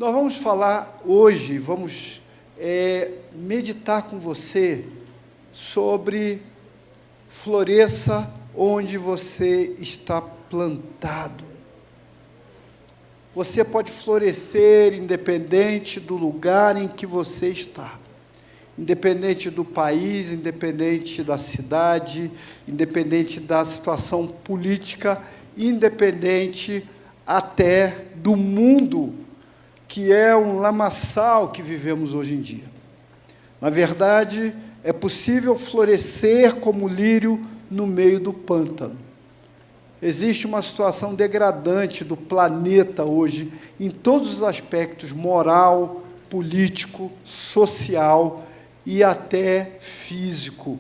Nós vamos falar hoje, vamos meditar com você sobre floresça onde você está plantado. Você pode florescer independente do lugar em que você está, independente do país, independente da cidade, independente da situação política, independente até do mundo, que é um lamaçal que vivemos hoje em dia. Na verdade, é possível florescer como lírio no meio do pântano. Existe uma situação degradante do planeta hoje, em todos os aspectos, moral, político, social e até físico.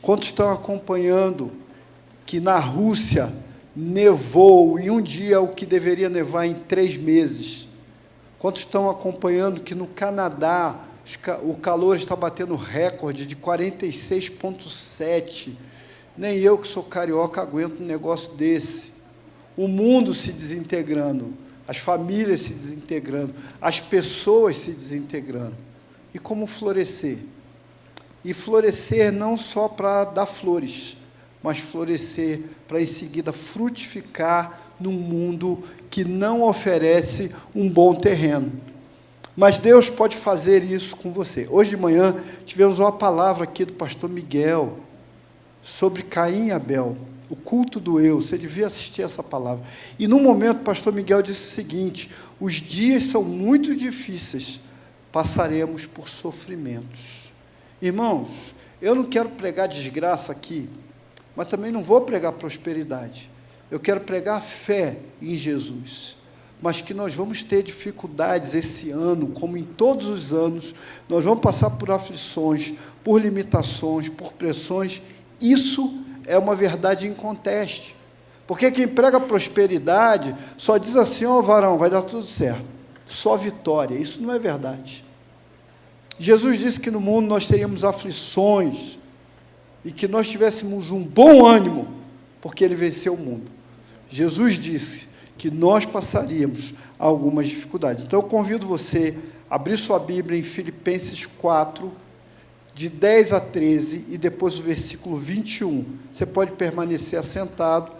Quantos estão acompanhando que na Rússia nevou em um dia o que deveria nevar em 3 meses? Quantos estão acompanhando que no Canadá o calor está batendo recorde de 46,7? Nem eu, que sou carioca, aguento um negócio desse. O mundo se desintegrando, as famílias se desintegrando, as pessoas se desintegrando. E como florescer? E florescer não só para dar flores, mas florescer para, em seguida, frutificar num mundo que não oferece um bom terreno. Mas Deus pode fazer isso com você. Hoje de manhã, tivemos uma palavra aqui do pastor Miguel, sobre Caim e Abel, o culto do eu. Você devia assistir essa palavra. E, num momento, o pastor Miguel disse o seguinte: os dias são muito difíceis, passaremos por sofrimentos. Irmãos, eu não quero pregar desgraça aqui, mas também não vou pregar prosperidade. Eu quero pregar fé em Jesus, mas que nós vamos ter dificuldades esse ano, como em todos os anos, nós vamos passar por aflições, por limitações, por pressões. Isso é uma verdade inconteste, porque quem prega prosperidade só diz assim: ó varão, vai dar tudo certo, só vitória. Isso não é verdade. Jesus disse que no mundo nós teríamos aflições, e que nós tivéssemos um bom ânimo, porque Ele venceu o mundo. Jesus disse que nós passaríamos algumas dificuldades. Então, eu convido você a abrir sua Bíblia em Filipenses 4, de 10 a 13, e depois o versículo 21. Você pode permanecer assentado.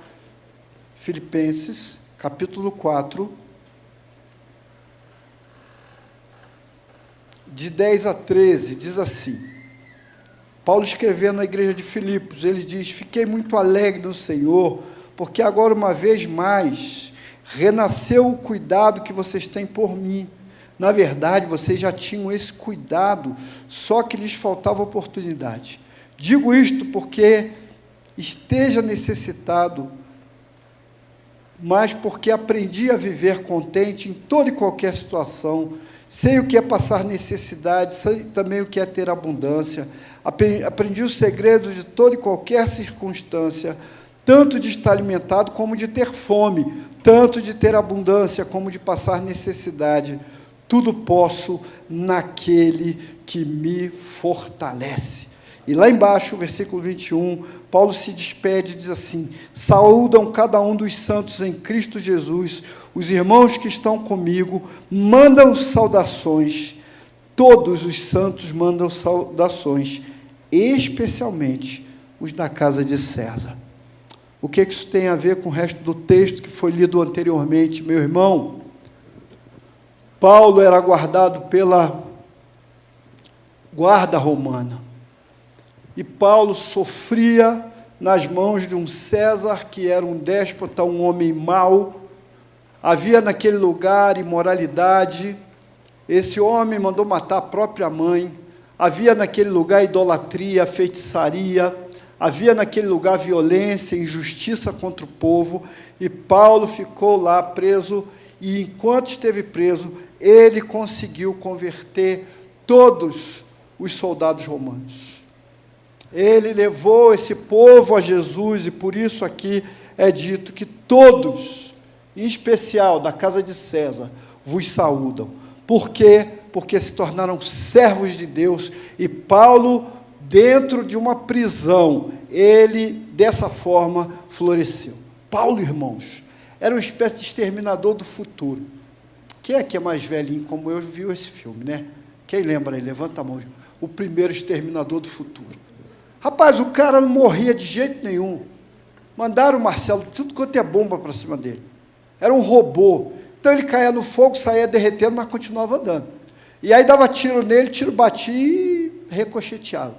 Filipenses, capítulo 4, de 10 a 13, diz assim: Paulo escrevendo à igreja de Filipos, ele diz: fiquei muito alegre no Senhor, porque agora uma vez mais renasceu o cuidado que vocês têm por mim. Na verdade, vocês já tinham esse cuidado, só que lhes faltava oportunidade. Digo isto porque esteja necessitado, mas porque aprendi a viver contente em toda e qualquer situação. Sei o que é passar necessidade, sei também o que é ter abundância. Aprendi os segredos de toda e qualquer circunstância, tanto de estar alimentado como de ter fome, tanto de ter abundância como de passar necessidade. Tudo posso naquele que me fortalece. E lá embaixo, versículo 21, Paulo se despede e diz assim: saúdam cada um dos santos em Cristo Jesus, os irmãos que estão comigo, mandam saudações, todos os santos mandam saudações, especialmente os da casa de César. O que isso tem a ver com o resto do texto que foi lido anteriormente, meu irmão? Paulo era guardado pela guarda romana, e Paulo sofria nas mãos de um César que era um déspota, um homem mau. Havia naquele lugar imoralidade. Esse homem mandou matar a própria mãe. Havia naquele lugar idolatria, feitiçaria. Havia naquele lugar violência, injustiça contra o povo, e Paulo ficou lá preso, e enquanto esteve preso, ele conseguiu converter todos os soldados romanos. Ele levou esse povo a Jesus, e por isso aqui é dito que todos, em especial da casa de César, vos saúdam. Por quê? Porque se tornaram servos de Deus, e Paulo, dentro de uma prisão, ele, dessa forma, floresceu. Paulo, irmãos, era uma espécie de exterminador do futuro. Quem é que é mais velhinho como eu viu esse filme, né? Quem lembra aí? Levanta a mão. O Primeiro Exterminador do Futuro. Rapaz, o cara não morria de jeito nenhum. Mandaram o Marcelo, tudo quanto é bomba para cima dele. Era um robô. Então ele caía no fogo, saía derretendo, mas continuava andando. E aí dava tiro nele, tiro batia e ricocheteava.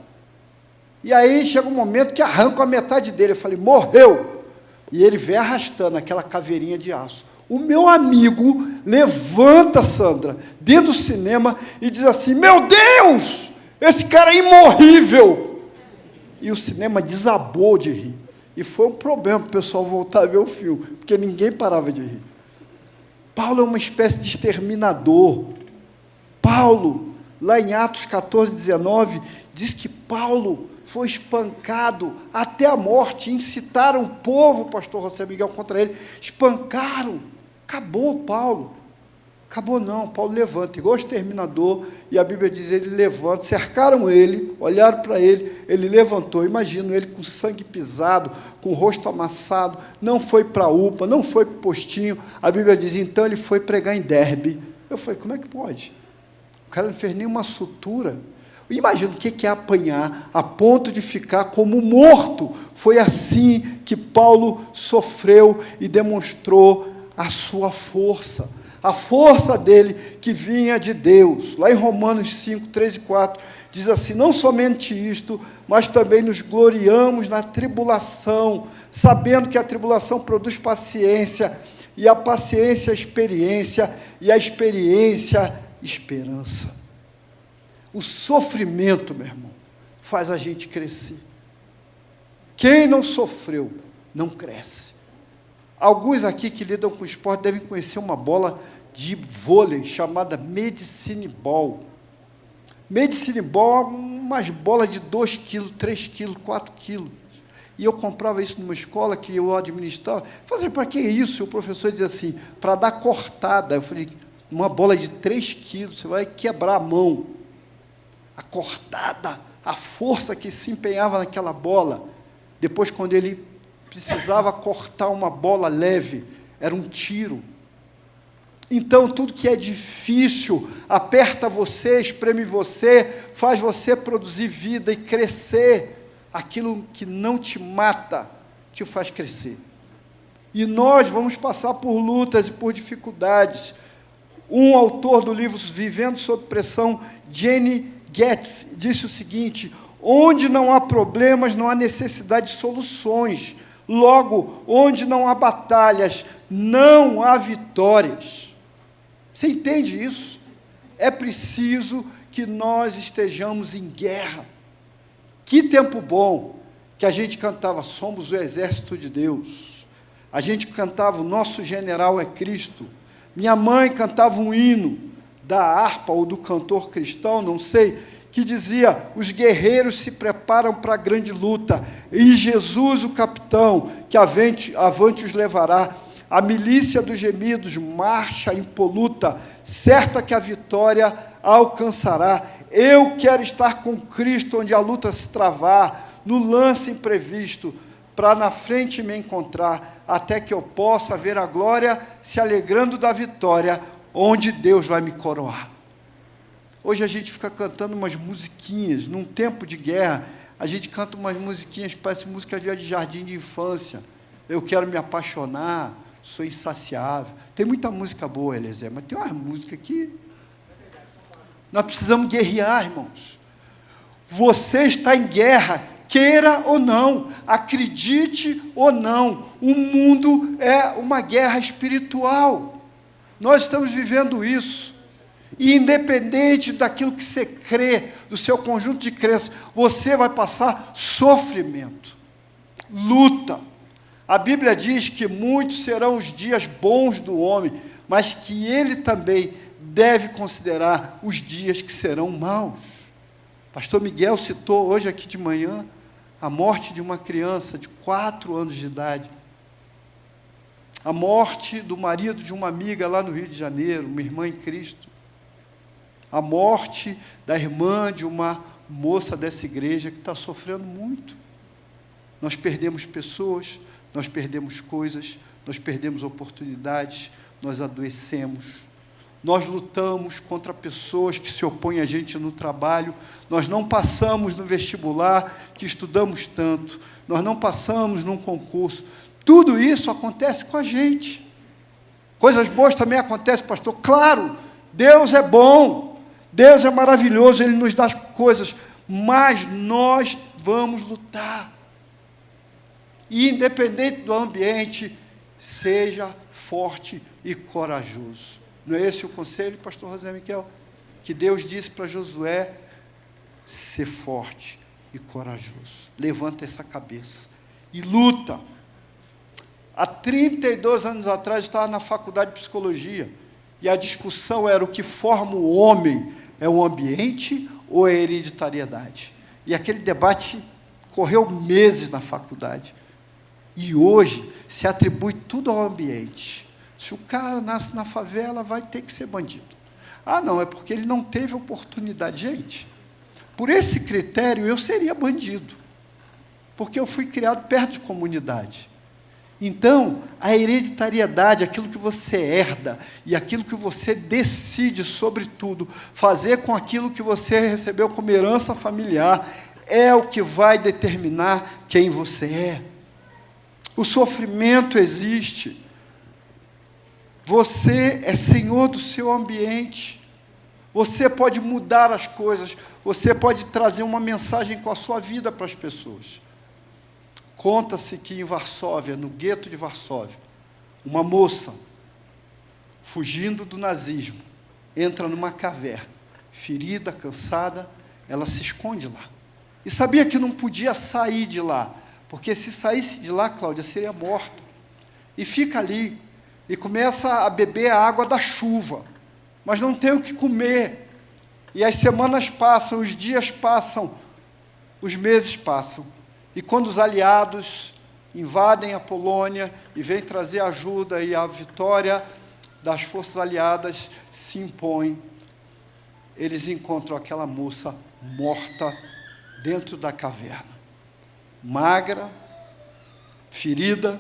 E aí chega um momento que arranca a metade dele. Eu falei, morreu! E ele vem arrastando aquela caveirinha de aço. O meu amigo levanta, Sandra, dentro do cinema e diz assim, meu Deus, esse cara é imorrível. E o cinema desabou de rir. E foi um problema para o pessoal voltar a ver o filme, porque ninguém parava de rir. Paulo é uma espécie de exterminador. Paulo, lá em Atos 14, 19, diz que Paulo foi espancado até a morte, incitaram o povo, o pastor José Miguel, contra ele, espancaram, acabou Paulo, acabou não, Paulo levanta, igual exterminador, e a Bíblia diz, ele levanta, cercaram ele, olharam para ele levantou, imagino ele com sangue pisado, com o rosto amassado, não foi para a UPA, não foi para o postinho, a Bíblia diz, então ele foi pregar em Derbe. Eu falei, como é que pode? O cara não fez nenhuma sutura. Imagina o que é apanhar a ponto de ficar como morto. Foi assim que Paulo sofreu e demonstrou a sua força. A força dele que vinha de Deus. Lá em Romanos 5, 3 e 4, diz assim, não somente isto, mas também nos gloriamos na tribulação, sabendo que a tribulação produz paciência, e a paciência experiência, e a experiência esperança. O sofrimento, meu irmão, faz a gente crescer. Quem não sofreu, não cresce. Alguns aqui que lidam com esporte devem conhecer uma bola de vôlei chamada Medicine Ball. Medicine Ball é umas bolas de 2 quilos, 3 quilos, 4 quilos. E eu comprava isso numa escola que eu administrava. Falei, para que isso? E o professor dizia assim, para dar cortada. Eu falei, uma bola de 3 quilos, você vai quebrar a mão. A cortada, a força que se empenhava naquela bola. Depois, quando ele precisava cortar uma bola leve, era um tiro. Então, tudo que é difícil, aperta você, espreme você, faz você produzir vida e crescer. Aquilo que não te mata, te faz crescer. E nós vamos passar por lutas e por dificuldades. Um autor do livro Vivendo sob Pressão, Jenny Getz, disse o seguinte, onde não há problemas, não há necessidade de soluções. Logo, onde não há batalhas, não há vitórias. Você entende isso? É preciso que nós estejamos em guerra. Que tempo bom que a gente cantava, somos o exército de Deus. A gente cantava, o nosso general é Cristo. Minha mãe cantava um hino da harpa ou do cantor cristão, não sei, que dizia, os guerreiros se preparam para a grande luta, e Jesus, o capitão, que avante os levará. A milícia dos gemidos marcha impoluta, certa que a vitória alcançará. Eu quero estar com Cristo onde a luta se travar, no lance imprevisto, para na frente me encontrar, até que eu possa ver a glória se alegrando da vitória, onde Deus vai me coroar. Hoje a gente fica cantando umas musiquinhas, num tempo de guerra, a gente canta umas musiquinhas que parecem música de jardim de infância. Eu quero me apaixonar, sou insaciável. Tem muita música boa, Eliezer, mas tem uma música que nós precisamos guerrear, irmãos. Você está em guerra, queira ou não, acredite ou não, o mundo é uma guerra espiritual. Nós estamos vivendo isso. E independente daquilo que você crê, do seu conjunto de crenças, você vai passar sofrimento, luta. A Bíblia diz que muitos serão os dias bons do homem, mas que ele também deve considerar os dias que serão maus. Pastor Miguel citou hoje aqui de manhã a morte de uma criança de 4 anos de idade. A morte do marido de uma amiga lá no Rio de Janeiro, uma irmã em Cristo. A morte da irmã de uma moça dessa igreja que está sofrendo muito. Nós perdemos pessoas, nós perdemos coisas, nós perdemos oportunidades, nós adoecemos. Nós lutamos contra pessoas que se opõem a gente no trabalho, nós não passamos no vestibular, que estudamos tanto, nós não passamos num concurso. Tudo isso acontece com a gente. Coisas boas também acontecem, pastor. Claro, Deus é bom, Deus é maravilhoso, Ele nos dá coisas, mas nós vamos lutar. E independente do ambiente, seja forte e corajoso. Não é esse o conselho, pastor José Miquel? Que Deus disse para Josué: ser forte e corajoso. Levanta essa cabeça e luta. Há 32 anos atrás, eu estava na faculdade de psicologia, e a discussão era: o que forma o homem é o ambiente ou é a hereditariedade? E aquele debate correu meses na faculdade. E hoje se atribui tudo ao ambiente. Se o cara nasce na favela, vai ter que ser bandido. Ah, não, é porque ele não teve oportunidade. Gente, por esse critério, eu seria bandido, porque eu fui criado perto de comunidade. Então, a hereditariedade, aquilo que você herda, e aquilo que você decide, sobretudo, fazer com aquilo que você recebeu como herança familiar, é o que vai determinar quem você é. O sofrimento existe. Você é senhor do seu ambiente. Você pode mudar as coisas. Você pode trazer uma mensagem com a sua vida para as pessoas. Conta-se que em Varsóvia, no gueto de Varsóvia, uma moça, fugindo do nazismo, entra numa caverna, ferida, cansada, ela se esconde lá. E sabia que não podia sair de lá, porque se saísse de lá, Cláudia, seria morta. E fica ali. E começa a beber a água da chuva, mas não tem o que comer. E as semanas passam, os dias passam, os meses passam. E quando os aliados invadem a Polônia e vêm trazer ajuda, e a vitória das forças aliadas se impõe, eles encontram aquela moça morta dentro da caverna, magra, ferida,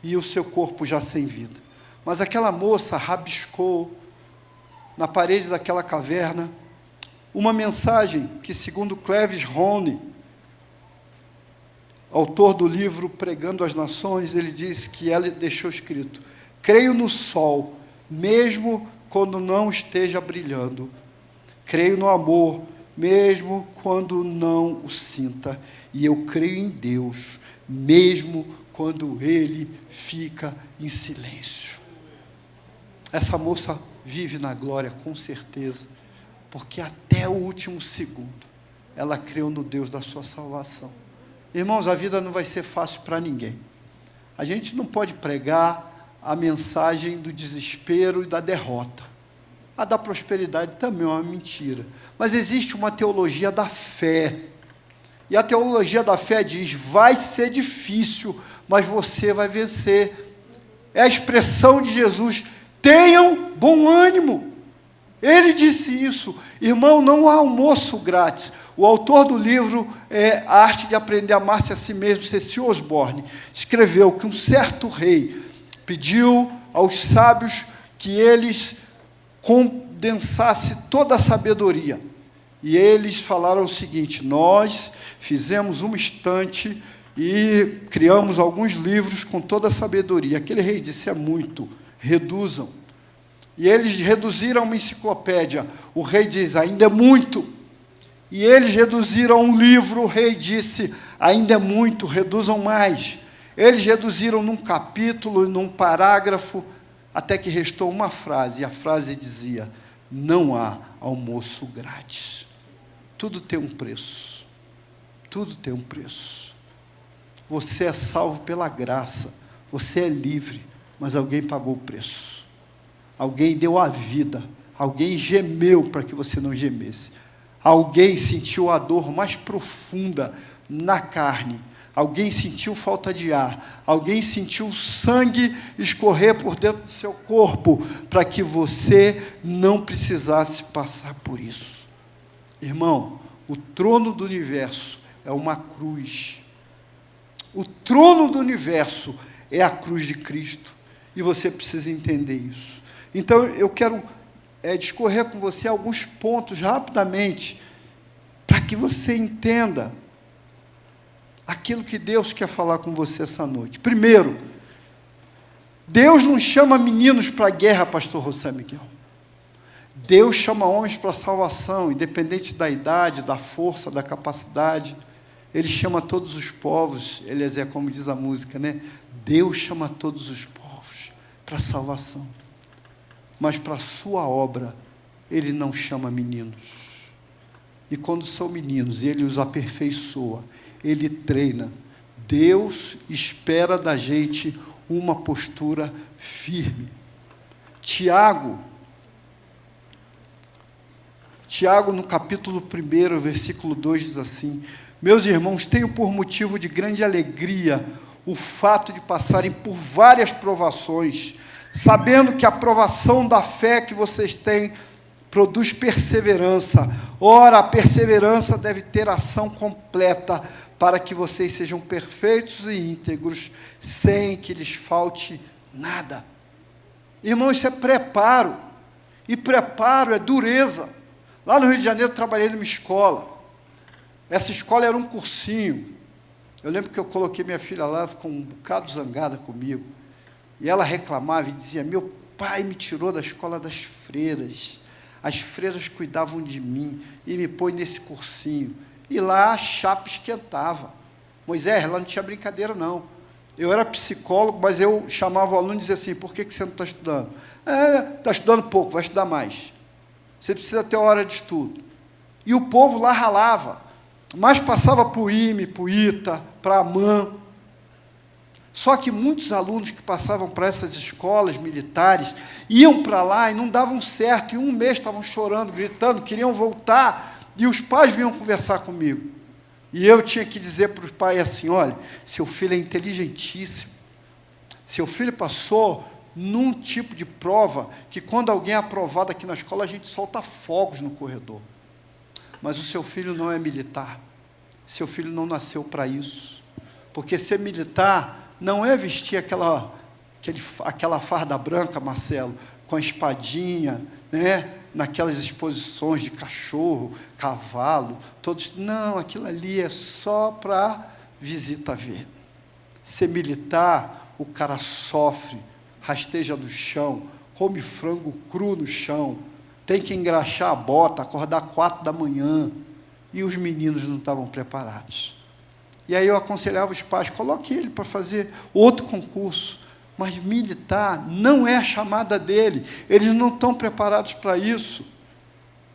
e o seu corpo já sem vida. Mas aquela moça rabiscou na parede daquela caverna uma mensagem que, segundo Cleves Rone, autor do livro Pregando às Nações, ele diz que ela deixou escrito: creio no sol, mesmo quando não esteja brilhando. Creio no amor, mesmo quando não o sinta. E eu creio em Deus, mesmo quando Ele fica em silêncio. Essa moça vive na glória, com certeza, porque até o último segundo, ela creu no Deus da sua salvação. Irmãos, a vida não vai ser fácil para ninguém. A gente não pode pregar a mensagem do desespero e da derrota. A da prosperidade também é uma mentira. Mas existe uma teologia da fé. E a teologia da fé diz: vai ser difícil, mas você vai vencer. É a expressão de Jesus: tenham bom ânimo. Ele disse isso. Irmão, não há almoço grátis. O autor do livro A Arte de Aprender a Amar-se a Si Mesmo, C.C. Osborne, escreveu que um certo rei pediu aos sábios que eles condensassem toda a sabedoria. E eles falaram o seguinte: nós fizemos uma estante e criamos alguns livros com toda a sabedoria. Aquele rei disse: é muito, reduzam. E eles reduziram uma enciclopédia. O rei diz: ainda é muito. E eles reduziram um livro. O rei disse: ainda é muito, reduzam mais. Eles reduziram num capítulo, num parágrafo, até que restou uma frase. E a frase dizia: não há almoço grátis. Tudo tem um preço. Tudo tem um preço. Você é salvo pela graça. Você é livre. Mas alguém pagou o preço. Alguém deu a vida. Alguém gemeu para que você não gemesse. Alguém sentiu a dor mais profunda na carne. Alguém sentiu falta de ar. Alguém sentiu sangue escorrer por dentro do seu corpo para que você não precisasse passar por isso. Irmão, o trono do universo é uma cruz. O trono do universo é a cruz de Cristo. E você precisa entender isso. Então, eu quero discorrer com você alguns pontos rapidamente, para que você entenda aquilo que Deus quer falar com você essa noite. Primeiro, Deus não chama meninos para a guerra, pastor José Miguel. Deus chama homens para a salvação, independente da idade, da força, da capacidade. Ele chama todos os povos, Eliezer, como diz a música, né? Deus chama todos os povos para a salvação. Mas para a sua obra, Ele não chama meninos. E quando são meninos, Ele os aperfeiçoa, Ele treina. Deus espera da gente uma postura firme. Tiago, no capítulo 1, versículo 2, diz assim: meus irmãos, tenho por motivo de grande alegria o fato de passarem por várias provações, sabendo que a provação da fé que vocês têm produz perseverança. Ora, a perseverança deve ter ação completa, para que vocês sejam perfeitos e íntegros, sem que lhes falte nada. Irmão, isso é preparo, e preparo é dureza. Lá no Rio de Janeiro, eu trabalhei numa escola. Essa escola era um cursinho. Eu lembro que eu coloquei minha filha lá, ela ficou um bocado zangada comigo. E ela reclamava e dizia: meu pai me tirou da escola das freiras. As freiras cuidavam de mim e me põe nesse cursinho. E lá a chapa esquentava. Moisés, lá não tinha brincadeira, não. Eu era psicólogo, mas eu chamava o aluno e dizia assim: por que você não está estudando? Está estudando pouco, vai estudar mais. Você precisa ter hora de estudo. E o povo lá ralava, mas passava para o IME, para o ITA, para a AMAN. Só que muitos alunos que passavam para essas escolas militares iam para lá e não davam certo, e um mês estavam chorando, gritando, queriam voltar, e os pais vinham conversar comigo. E eu tinha que dizer para os pais assim: olha, seu filho é inteligentíssimo, seu filho passou num tipo de prova que quando alguém é aprovado aqui na escola, a gente solta fogos no corredor. Mas o seu filho não é militar, seu filho não nasceu para isso, porque ser militar não é vestir aquela farda branca, Marcelo, com a espadinha, né, naquelas exposições de cachorro, cavalo, todos. Não, aquilo ali é só para visita ver. Ser militar, o cara sofre, rasteja no chão, come frango cru no chão, tem que engraxar a bota, acordar 4 da manhã, e os meninos não estavam preparados. E aí eu aconselhava os pais: coloque ele para fazer outro concurso, mas militar não é a chamada dele, eles não estão preparados para isso.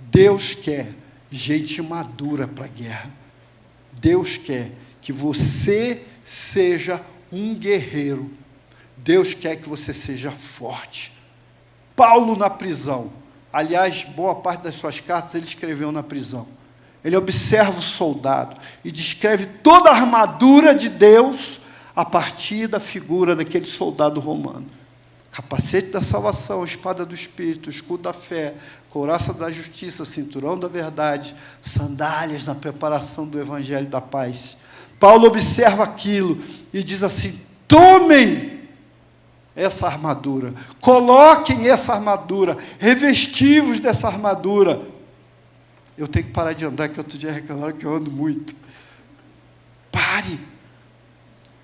Deus quer gente madura para a guerra. Deus quer que você seja um guerreiro. Deus quer que você seja forte. Paulo na prisão, aliás, boa parte das suas cartas ele escreveu na prisão. Ele observa o soldado e descreve toda a armadura de Deus a partir da figura daquele soldado romano. Capacete da salvação, espada do Espírito, escudo da fé, couraça da justiça, cinturão da verdade, sandálias na preparação do evangelho da paz. Paulo observa aquilo e diz assim: tomem essa armadura, coloquem essa armadura, revestivos dessa armadura. Eu tenho que parar de andar, que outro dia reclamaram que eu ando muito. Pare,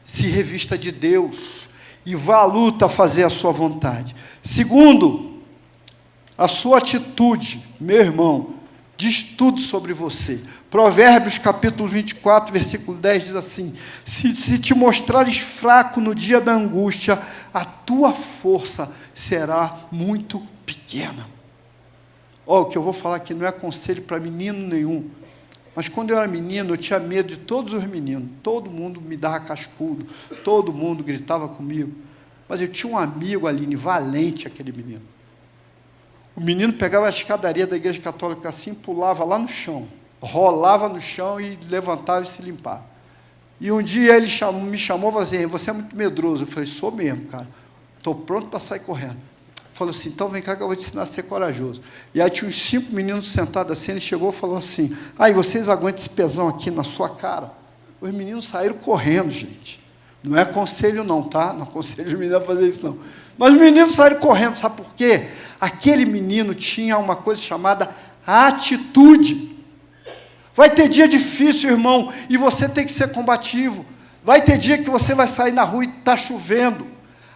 se revista de Deus e vá à luta fazer a sua vontade. Segundo, a sua atitude, meu irmão, diz tudo sobre você. Provérbios capítulo 24, versículo 10 diz assim: se te mostrares fraco no dia da angústia, a tua força será muito pequena. O que eu vou falar aqui não é conselho para menino nenhum, mas quando eu era menino, eu tinha medo de todos os meninos, todo mundo me dava cascudo, todo mundo gritava comigo, mas eu tinha um amigo, Aline, valente aquele menino. O menino pegava a escadaria da igreja católica assim, pulava lá no chão, rolava no chão e levantava e se limpava. E um dia ele me chamou e falou assim: você é muito medroso. Eu falei: sou mesmo, cara, estou pronto para sair correndo. Falou assim: então vem cá que eu vou te ensinar a ser corajoso. E aí tinha uns 5 meninos sentados assim, ele chegou e falou assim: aí vocês aguentam esse pesão aqui na sua cara? Os meninos saíram correndo, gente. Não é conselho não, tá? Não aconselho os meninos a fazer isso não. Mas os meninos saíram correndo, sabe por quê? Aquele menino tinha uma coisa chamada atitude. Vai ter dia difícil, irmão, e você tem que ser combativo. Vai ter dia que você vai sair na rua e está chovendo.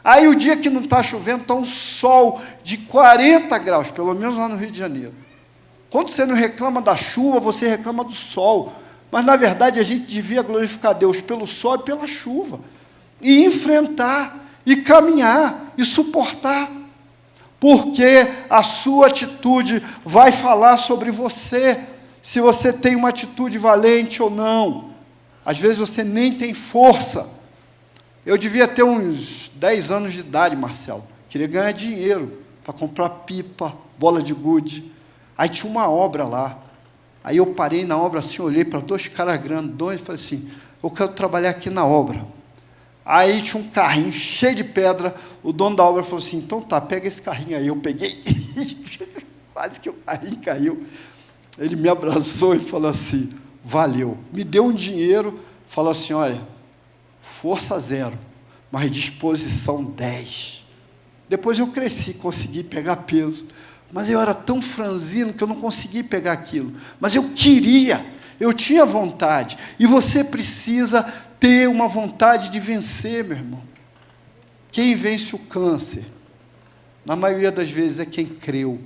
Aí o dia que não está chovendo, está um sol de 40 graus, pelo menos lá no Rio de Janeiro. Quando você não reclama da chuva, você reclama do sol. Mas, na verdade, a gente devia glorificar Deus pelo sol e pela chuva. E enfrentar, e caminhar, e suportar. Porque a sua atitude vai falar sobre você, se você tem uma atitude valente ou não. Às vezes você nem tem força. Eu devia ter uns 10 anos de idade, Marcelo. Queria ganhar dinheiro para comprar pipa, bola de gude. Aí tinha uma obra lá. Aí eu parei na obra assim, olhei para 2 caras grandões e falei assim, eu quero trabalhar aqui na obra. Aí tinha um carrinho cheio de pedra, o dono da obra falou assim, então tá, pega esse carrinho aí. Eu peguei, quase que o carrinho caiu. Ele me abraçou e falou assim, valeu. Me deu um dinheiro, falou assim, olha, força 0, mas disposição 10. Depois eu cresci, consegui pegar peso, mas eu era tão franzino que eu não consegui pegar aquilo. Mas eu queria, eu tinha vontade. E você precisa ter uma vontade de vencer, meu irmão. Quem vence o câncer, na maioria das vezes, é quem creu,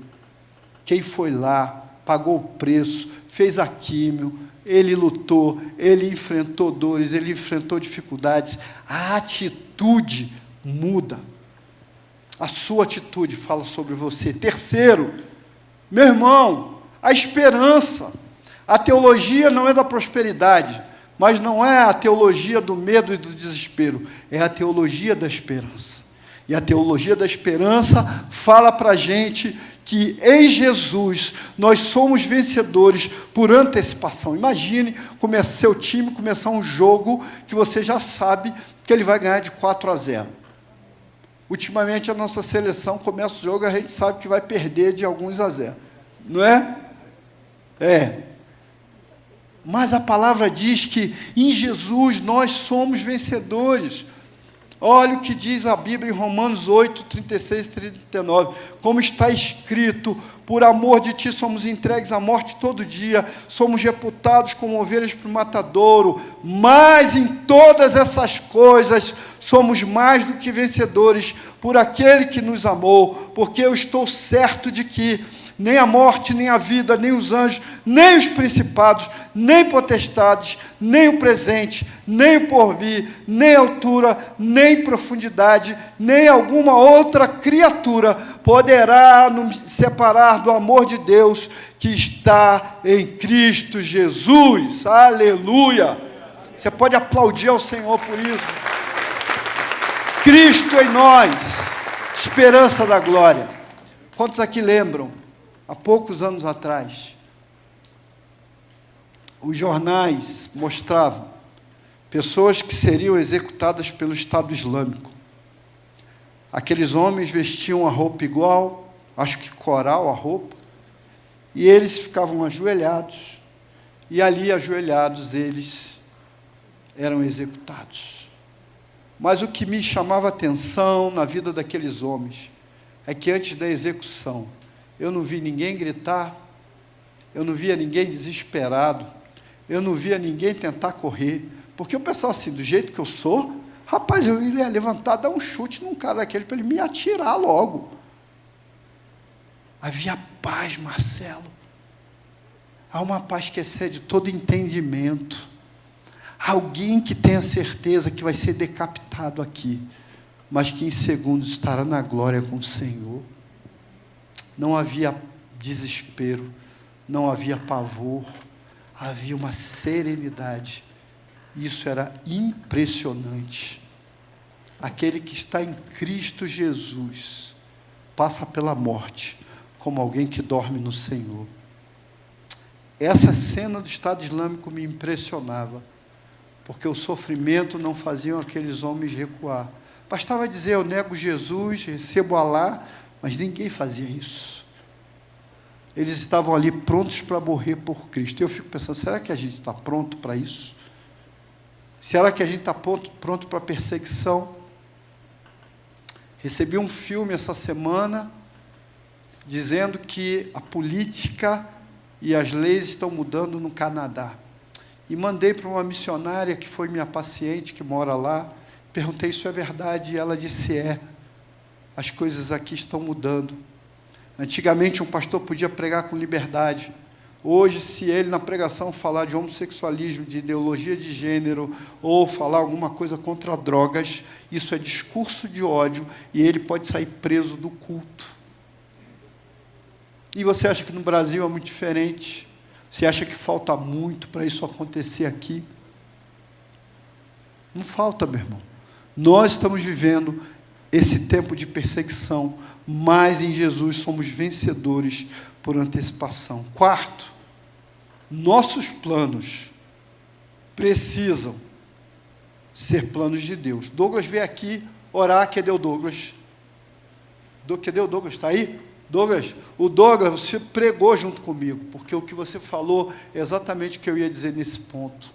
quem foi lá, pagou o preço, fez a químio, ele lutou, ele enfrentou dores, ele enfrentou dificuldades. A atitude muda. A sua atitude fala sobre você. Terceiro, meu irmão, a esperança. A teologia não é da prosperidade, mas não é a teologia do medo e do desespero, é a teologia da esperança. E a teologia da esperança fala para a gente que em Jesus nós somos vencedores por antecipação. Imagine seu time começar um jogo que você já sabe que ele vai ganhar de 4-0. Ultimamente a nossa seleção começa o jogo e a gente sabe que vai perder de alguns a 0. Não é? É. Mas a palavra diz que em Jesus nós somos vencedores. Olha o que diz a Bíblia em Romanos 8, 36 e 39. Como está escrito, por amor de ti somos entregues à morte todo dia, somos reputados como ovelhas para o matadouro, mas em todas essas coisas somos mais do que vencedores por aquele que nos amou, porque eu estou certo de que nem a morte, nem a vida, nem os anjos, nem os principados, nem potestades, nem o presente, nem o porvir, nem a altura, nem profundidade, nem alguma outra criatura poderá nos separar do amor de Deus que está em Cristo Jesus. Aleluia! Você pode aplaudir ao Senhor por isso. Cristo em nós, esperança da glória. Quantos aqui lembram? Há poucos anos atrás, os jornais mostravam pessoas que seriam executadas pelo Estado Islâmico. Aqueles homens vestiam a roupa igual, acho que coral a roupa, e eles ficavam ajoelhados, e ali ajoelhados eles eram executados. Mas o que me chamava a atenção na vida daqueles homens é que antes da execução, eu não vi ninguém gritar, eu não via ninguém desesperado, eu não via ninguém tentar correr, porque eu pensava assim, do jeito que eu sou, rapaz, eu ia levantar, dar um chute num cara daquele para ele me atirar logo. Havia paz, Marcelo. Há uma paz que excede todo entendimento. Alguém que tenha certeza que vai ser decapitado aqui, mas que em segundos estará na glória com o Senhor. Não havia desespero, não havia pavor, havia uma serenidade. Isso era impressionante. Aquele que está em Cristo Jesus passa pela morte como alguém que dorme no Senhor. Essa cena do Estado Islâmico me impressionava, porque o sofrimento não fazia aqueles homens recuar. Bastava dizer, eu nego Jesus, recebo Alá, mas ninguém fazia isso. Eles estavam ali prontos para morrer por Cristo. Eu fico pensando, será que a gente está pronto para isso? Será que a gente está pronto para a perseguição? Recebi um filme essa semana dizendo que a política e as leis estão mudando no Canadá. E mandei para uma missionária que foi minha paciente, que mora lá, perguntei se isso é verdade, e ela disse as coisas aqui estão mudando. Antigamente um pastor podia pregar com liberdade. Hoje, se ele na pregação falar de homossexualismo, de ideologia de gênero, ou falar alguma coisa contra drogas, isso é discurso de ódio, e ele pode sair preso do culto. E você acha que no Brasil é muito diferente? Você acha que falta muito para isso acontecer aqui? Não falta, meu irmão. Nós estamos vivendo esse tempo de perseguição, mas em Jesus somos vencedores por antecipação. Quarto, nossos planos precisam ser planos de Deus. Douglas veio aqui orar. Cadê o Douglas? Cadê o Douglas? Está aí? Douglas, você pregou junto comigo, porque o que você falou é exatamente o que eu ia dizer nesse ponto.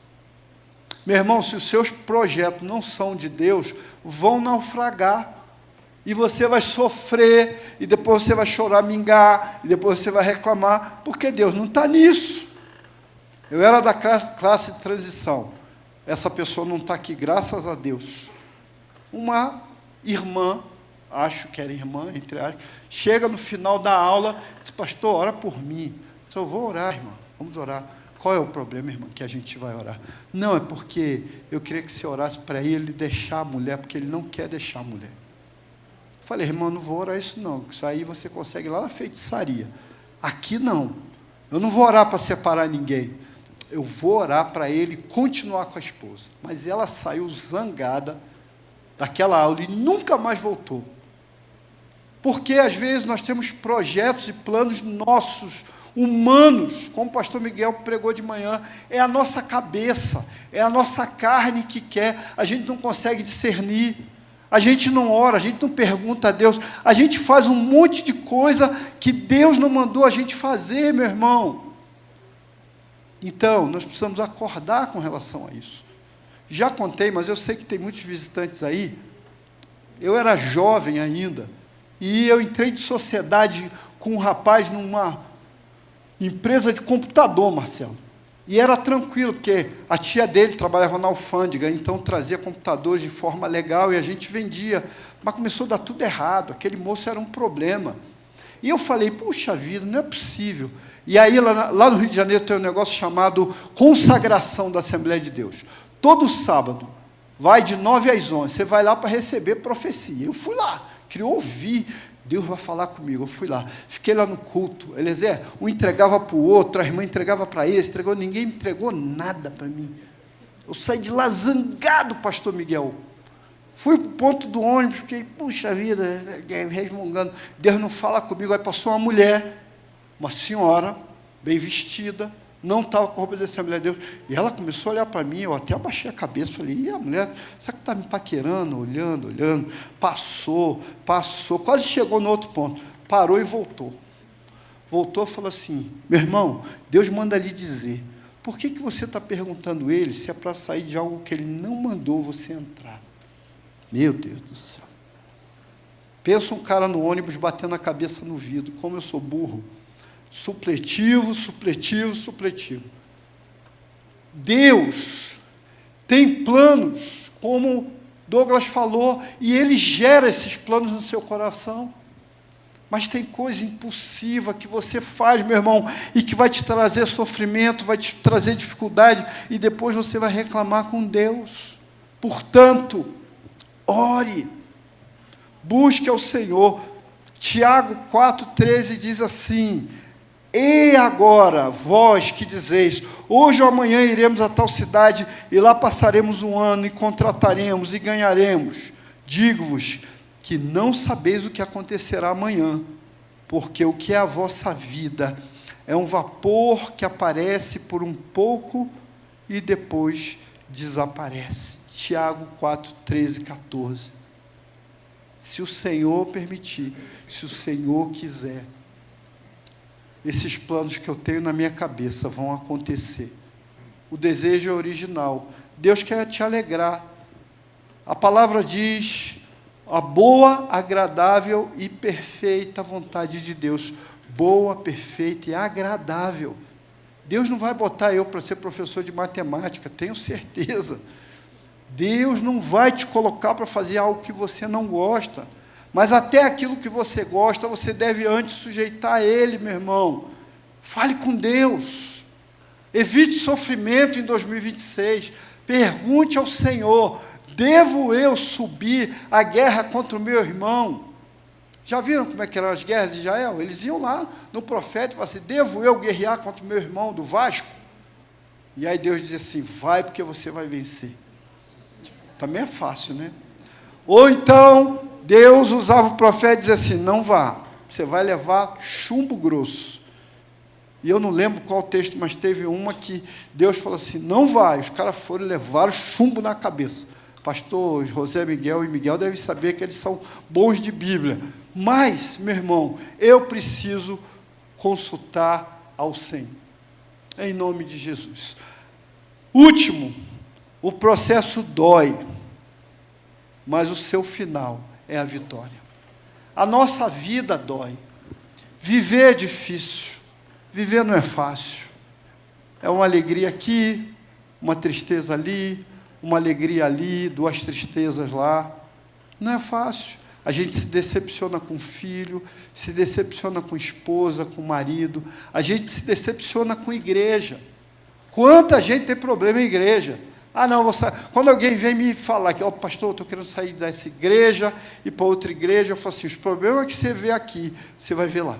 Meu irmão, se os seus projetos não são de Deus, vão naufragar, e você vai sofrer, e depois você vai choramingar, e depois você vai reclamar, porque Deus não está nisso. Eu era da classe de transição, essa pessoa não está aqui, graças a Deus. Uma irmã, acho que era irmã, entre aspas, chega no final da aula, diz: pastor, ora por mim. Eu disse: eu vou orar, irmã, vamos orar. Qual é o problema, irmã, que a gente vai orar? Não, é porque eu queria que você orasse para ele deixar a mulher, porque ele não quer deixar a mulher. Eu falei: irmã, não vou orar isso não, isso aí você consegue lá na feitiçaria. Aqui não. Eu não vou orar para separar ninguém. Eu vou orar para ele continuar com a esposa. Mas ela saiu zangada daquela aula e nunca mais voltou. Porque às vezes nós temos projetos e planos nossos, humanos, como o pastor Miguel pregou de manhã, é a nossa cabeça, é a nossa carne que quer, a gente não consegue discernir, a gente não ora, a gente não pergunta a Deus, a gente faz um monte de coisa que Deus não mandou a gente fazer, meu irmão. Então, nós precisamos acordar com relação a isso. Já contei, mas eu sei que tem muitos visitantes aí. Eu era jovem ainda, e eu entrei de sociedade com um rapaz numa empresa de computador, Marcelo. E era tranquilo, porque a tia dele trabalhava na alfândega, então trazia computadores de forma legal e a gente vendia. Mas começou a dar tudo errado, aquele moço era um problema. E eu falei: puxa vida, não é possível. E aí, lá no Rio de Janeiro, tem um negócio chamado consagração da Assembleia de Deus. Todo sábado, vai de 9 às 11, você vai lá para receber profecia. Eu fui lá, queria ouvir, Deus vai falar comigo. Eu fui lá, fiquei lá no culto. Eliezer, um entregava para o outro, a irmã entregava para esse, ninguém me entregou nada para mim. Eu saí de lá zangado, pastor Miguel. Fui para o ponto do ônibus, fiquei, puxa vida, resmungando. Deus não fala comigo. Aí passou uma mulher, uma senhora, bem vestida, não estava com roupa da Assembleia de Deus, e ela começou a olhar para mim, eu até abaixei a cabeça, falei: e a mulher, será que está me paquerando, olhando, passou, quase chegou no outro ponto, parou e voltou, e falou assim: meu irmão, Deus manda lhe dizer, por que você está perguntando ele, se é para sair de algo que ele não mandou você entrar? Meu Deus do céu, pensa um cara no ônibus batendo a cabeça no vidro, como eu sou burro, supletivo. Deus tem planos, como Douglas falou, e Ele gera esses planos no seu coração. Mas tem coisa impossível que você faz, meu irmão, e que vai te trazer sofrimento, vai te trazer dificuldade, e depois você vai reclamar com Deus. Portanto, ore, busque ao Senhor. Tiago 4,13 diz assim: e agora, vós que dizeis, hoje ou amanhã iremos a tal cidade, e lá passaremos um ano, e contrataremos, e ganharemos. Digo-vos que não sabeis o que acontecerá amanhã, porque o que é a vossa vida é um vapor que aparece por um pouco e depois desaparece. Tiago 4, 13, 14. Se o Senhor permitir, se o Senhor quiser, esses planos que eu tenho na minha cabeça vão acontecer. O desejo é original. Deus quer te alegrar. A palavra diz, A boa, agradável e perfeita vontade de Deus. Boa, perfeita e agradável. Deus não vai botar eu para ser professor de matemática, tenho certeza. Deus não vai te colocar para fazer algo que você não gosta. Mas até aquilo que você gosta, você deve antes sujeitar a Ele, meu irmão. Fale com Deus. Evite sofrimento em 2026. Pergunte ao Senhor: devo eu subir a guerra contra o meu irmão? Já viram como é que eram as guerras de Israel? Eles iam lá no profeta e falavam assim: devo eu guerrear contra o meu irmão do Vasco? E aí Deus dizia assim: vai, porque você vai vencer. Também é fácil, né? Ou então, Deus usava o profeta e dizia assim: não vá, você vai levar chumbo grosso. E eu não lembro qual texto, mas teve uma que Deus falou assim: não vai. Os caras foram e levaram chumbo na cabeça. Pastor José Miguel e Miguel devem saber que eles são bons de Bíblia. Mas, meu irmão, eu preciso consultar ao Senhor. Em nome de Jesus. Último, o processo dói, mas o seu final é a vitória. A nossa vida dói. Viver é difícil. Viver não é fácil. É uma alegria aqui, uma tristeza ali, uma alegria ali, duas tristezas lá. Não é fácil. A gente se decepciona com o filho, se decepciona com a esposa, com o marido, a gente se decepciona com a igreja. Quanta gente tem problema em igreja? Ah, não, quando alguém vem me falar que, pastor, eu estou querendo sair dessa igreja e para outra igreja, eu falo assim: os problemas que você vê aqui, você vai ver lá.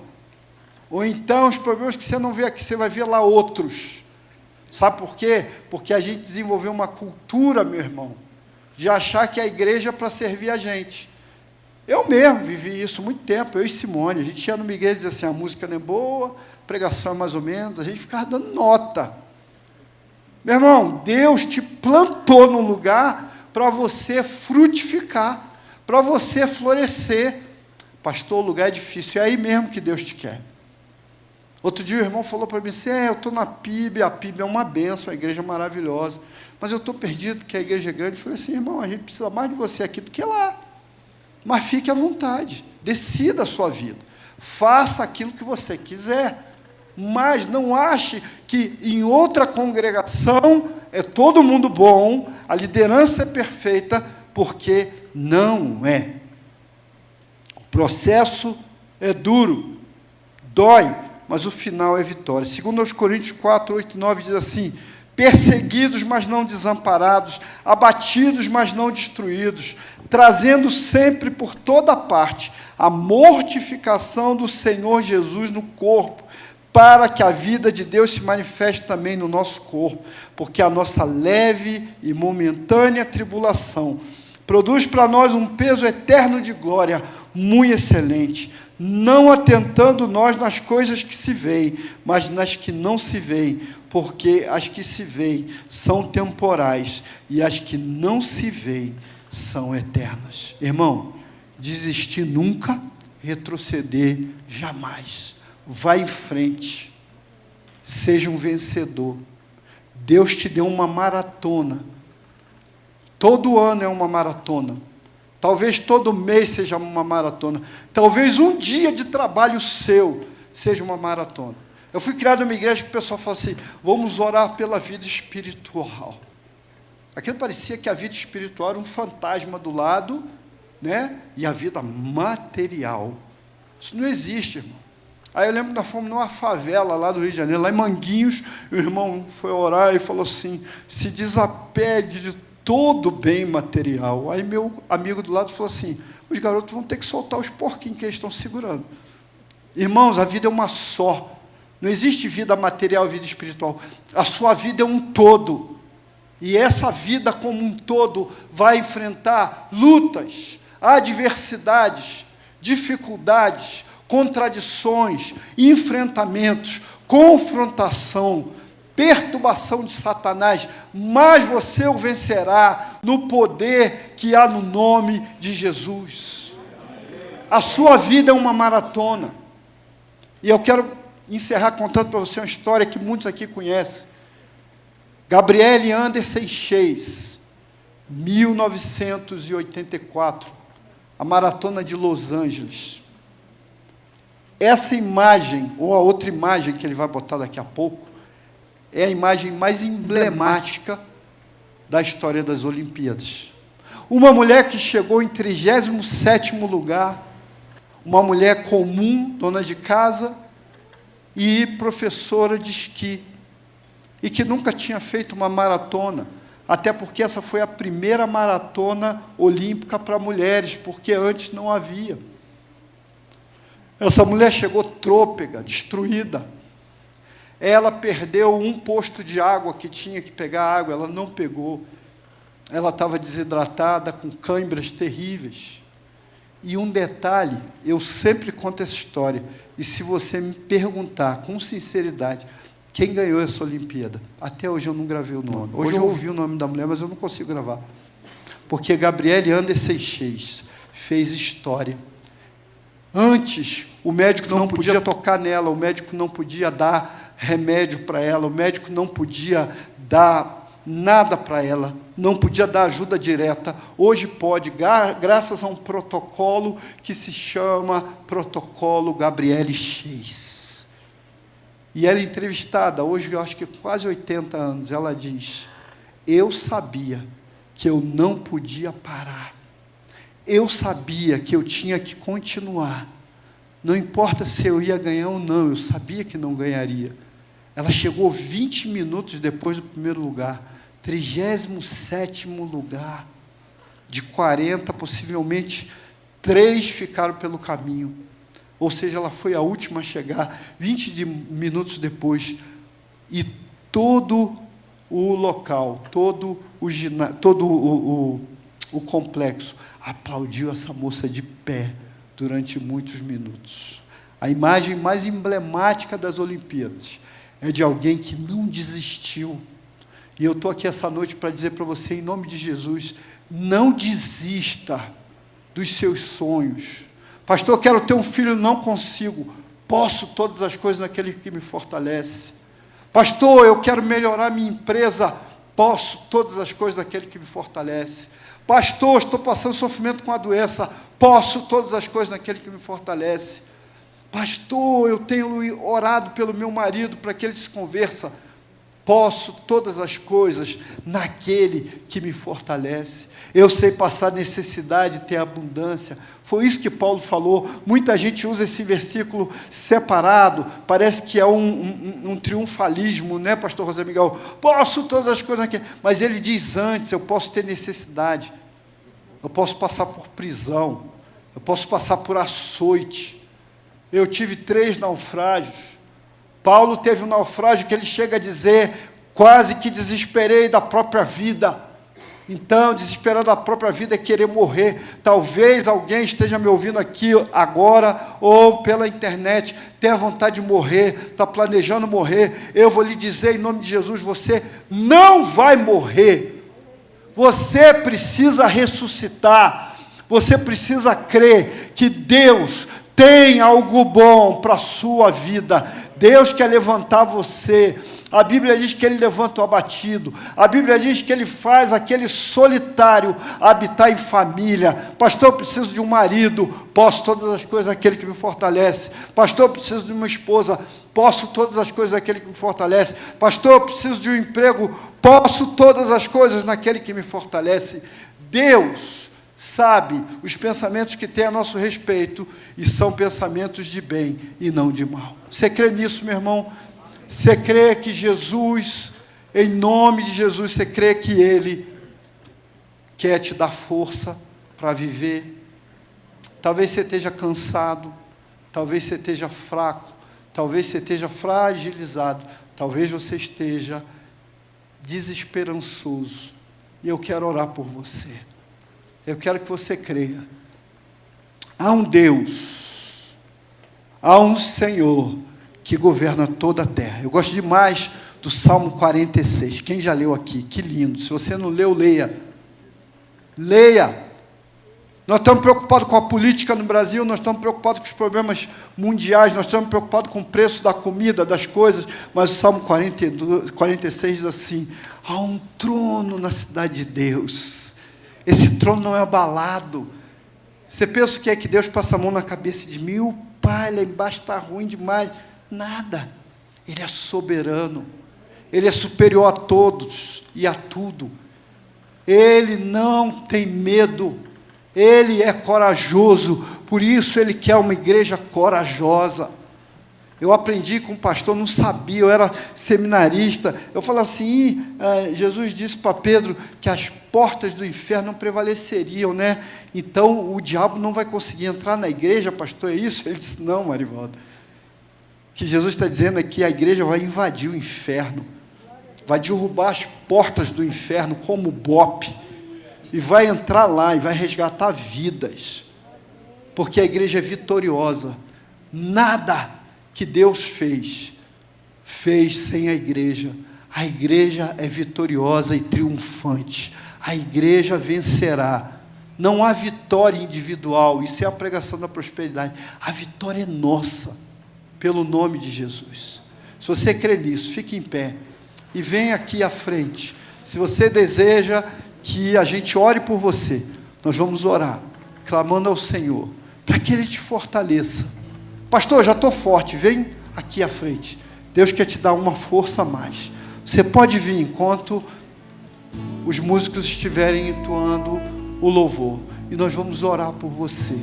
Ou então, os problemas que você não vê aqui, você vai ver lá outros. Sabe por quê? Porque a gente desenvolveu uma cultura, meu irmão, de achar que a igreja é para servir a gente. Eu mesmo vivi isso muito tempo, eu e Simone. A gente ia numa igreja e dizia assim: a música não é boa, a pregação é mais ou menos, a gente ficava dando nota. Meu irmão, Deus te plantou num lugar para você frutificar, para você florescer. Pastor, o lugar é difícil, é aí mesmo que Deus te quer. Outro dia o irmão falou para mim assim: eu estou na PIB, a PIB é uma bênção, a igreja é maravilhosa, mas eu estou perdido porque a igreja é grande. Eu falei assim: irmão, a gente precisa mais de você aqui do que lá. Mas fique à vontade, decida a sua vida, faça aquilo que você quiser, mas não ache que em outra congregação é todo mundo bom, a liderança é perfeita, porque não é. O processo é duro, dói, mas o final é vitória. Segundo aos Coríntios 4, 8 e 9 diz assim: perseguidos, mas não desamparados, abatidos, mas não destruídos, trazendo sempre por toda parte a mortificação do Senhor Jesus no corpo, para que a vida de Deus se manifeste também no nosso corpo, porque a nossa leve e momentânea tribulação produz para nós um peso eterno de glória, muito excelente, não atentando nós nas coisas que se veem, mas nas que não se veem, porque as que se veem são temporais, e as que não se veem são eternas. Irmão, desistir nunca, retroceder jamais. Vai em frente, seja um vencedor. Deus te deu uma maratona. Todo ano é uma maratona. Talvez todo mês seja uma maratona. Talvez um dia de trabalho seu seja uma maratona. Eu fui criado numa igreja que o pessoal fala assim: vamos orar pela vida espiritual. Aquilo parecia que a vida espiritual era um fantasma do lado, né? E a vida material. Isso não existe, irmão. Aí eu lembro que nós fomos numa favela lá do Rio de Janeiro, lá em Manguinhos, e o irmão foi orar e falou assim: se desapegue de todo bem material. Aí meu amigo do lado falou assim: os garotos vão ter que soltar os porquinhos que eles estão segurando. Irmãos, a vida é uma só. Não existe vida material e vida espiritual. A sua vida é um todo. E essa vida como um todo vai enfrentar lutas, adversidades, dificuldades, contradições, enfrentamentos, confrontação, perturbação de Satanás, mas você o vencerá no poder que há no nome de Jesus. A sua vida é uma maratona. E eu quero encerrar contando para você uma história que muitos aqui conhecem. Gabriele Anderson Seixas, 1984. a maratona de Los Angeles. Essa imagem, ou a outra imagem que ele vai botar daqui a pouco, é a imagem mais emblemática da história das Olimpíadas. Uma mulher que chegou em 37º lugar, uma mulher comum, dona de casa e professora de esqui, e que nunca tinha feito uma maratona, até porque essa foi a primeira maratona olímpica para mulheres, porque antes não havia. Essa mulher chegou trôpega, destruída. Ela perdeu um posto de água que tinha que pegar água, ela não pegou. Ela estava desidratada, com câimbras terríveis. E um detalhe, eu sempre conto essa história, e se você me perguntar com sinceridade, quem ganhou essa Olimpíada? Até hoje eu não gravei o nome. Hoje eu ouvi o nome da mulher, mas eu não consigo gravar. Porque Gabriele Ander Seixas fez história. Antes, o médico não podia tocar nela, o médico não podia dar remédio para ela, o médico não podia dar nada para ela, não podia dar ajuda direta. Hoje pode, graças a um protocolo que se chama Protocolo Gabriele Seixas. E ela é entrevistada, hoje eu acho que quase 80 anos, ela diz: eu sabia que eu não podia parar. Eu sabia que eu tinha que continuar. Não importa se eu ia ganhar ou não, eu sabia que não ganharia. Ela chegou 20 minutos depois do primeiro lugar, 37º lugar, de 40, possivelmente 3 ficaram pelo caminho. Ou seja, ela foi a última a chegar, 20 minutos depois, e todo o local, todo o complexo aplaudiu essa moça de pé durante muitos minutos. A imagem mais emblemática das Olimpíadas é de alguém que não desistiu. E eu estou aqui essa noite para dizer para você, em nome de Jesus, não desista dos seus sonhos. Pastor, eu quero ter um filho, não consigo. Posso todas as coisas naquele que me fortalece. Pastor, eu quero melhorar minha empresa. Posso todas as coisas naquele que me fortalece. Pastor, estou passando sofrimento com a doença. Posso todas as coisas naquele que me fortalece. Pastor, eu tenho orado pelo meu marido para que ele se converta. Posso todas as coisas naquele que me fortalece. Eu sei passar necessidade e ter abundância. Foi isso que Paulo falou. Muita gente usa esse versículo separado, parece que é um triunfalismo, né, pastor José Miguel? Posso todas as coisas naquele... Mas ele diz antes, eu posso ter necessidade, eu posso passar por prisão, eu posso passar por açoite. Eu tive 3 naufrágios. Paulo teve um naufrágio que ele chega a dizer, quase que desesperei da própria vida. Então, desesperar da própria vida é querer morrer. Talvez alguém esteja me ouvindo aqui agora, ou pela internet, tenha vontade de morrer, está planejando morrer. Eu vou lhe dizer, em nome de Jesus, você não vai morrer. Você precisa ressuscitar. Você precisa crer que Deus tem algo bom para a sua vida. Deus quer levantar você. A Bíblia diz que Ele levanta o abatido. A Bíblia diz que Ele faz aquele solitário habitar em família. Pastor, eu preciso de um marido. Posso todas as coisas naquele que me fortalece. Pastor, eu preciso de uma esposa. Posso todas as coisas naquele que me fortalece. Pastor, eu preciso de um emprego. Posso todas as coisas naquele que me fortalece. Deus sabe os pensamentos que tem a nosso respeito e são pensamentos de bem e não de mal. Você crê nisso, meu irmão? Você crê que Jesus, em nome de Jesus, você crê que Ele quer te dar força para viver? Talvez você esteja cansado, talvez você esteja fraco, talvez você esteja fragilizado, talvez você esteja desesperançoso. E eu quero orar por você. Eu quero que você creia. Há um Deus, há um Senhor que governa toda a terra. Eu gosto demais do Salmo 46. Quem já leu aqui? Que lindo. Se você não leu, leia. Leia. Nós estamos preocupados com a política no Brasil, nós estamos preocupados com os problemas mundiais, nós estamos preocupados com o preço da comida, das coisas, mas o Salmo 46 diz assim: há um trono na cidade de Deus. Esse trono não é abalado. Você pensa o que é que Deus passa a mão na cabeça de mil? Pai, lá embaixo está ruim demais. Nada. Ele é soberano. Ele é superior a todos e a tudo. Ele não tem medo. Ele é corajoso. Por isso Ele quer uma igreja corajosa. Eu aprendi com um pastor, não sabia, eu era seminarista. Eu falava assim, Jesus disse para Pedro que as portas do inferno não prevaleceriam, né? Então o diabo não vai conseguir entrar na igreja, pastor, é isso? Ele disse, não, Marivaldo. O que Jesus está dizendo é que a igreja vai invadir o inferno, vai derrubar as portas do inferno como bope, e vai entrar lá e vai resgatar vidas, porque a igreja é vitoriosa. Nada que Deus fez sem a igreja. A igreja é vitoriosa e triunfante. A igreja vencerá. Não há vitória individual, isso é a pregação da prosperidade. A vitória é nossa, pelo nome de Jesus. Se você crê nisso, fique em pé e venha aqui à frente. Se você deseja que a gente ore por você, nós vamos orar, clamando ao Senhor, para que Ele te fortaleça. Pastor, já estou forte, vem aqui à frente. Deus quer te dar uma força a mais. Você pode vir enquanto os músicos estiverem entoando o louvor. E nós vamos orar por você.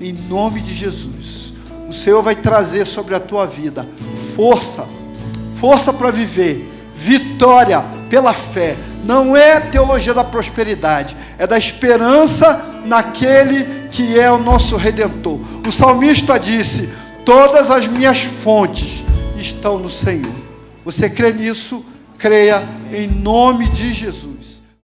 Em nome de Jesus. O Senhor vai trazer sobre a tua vida força. Força para viver. Vitória pela fé. Não é teologia da prosperidade. É da esperança naquele que é o nosso Redentor. O salmista disse: todas as minhas fontes estão no Senhor. Você crê nisso? Creia em nome de Jesus.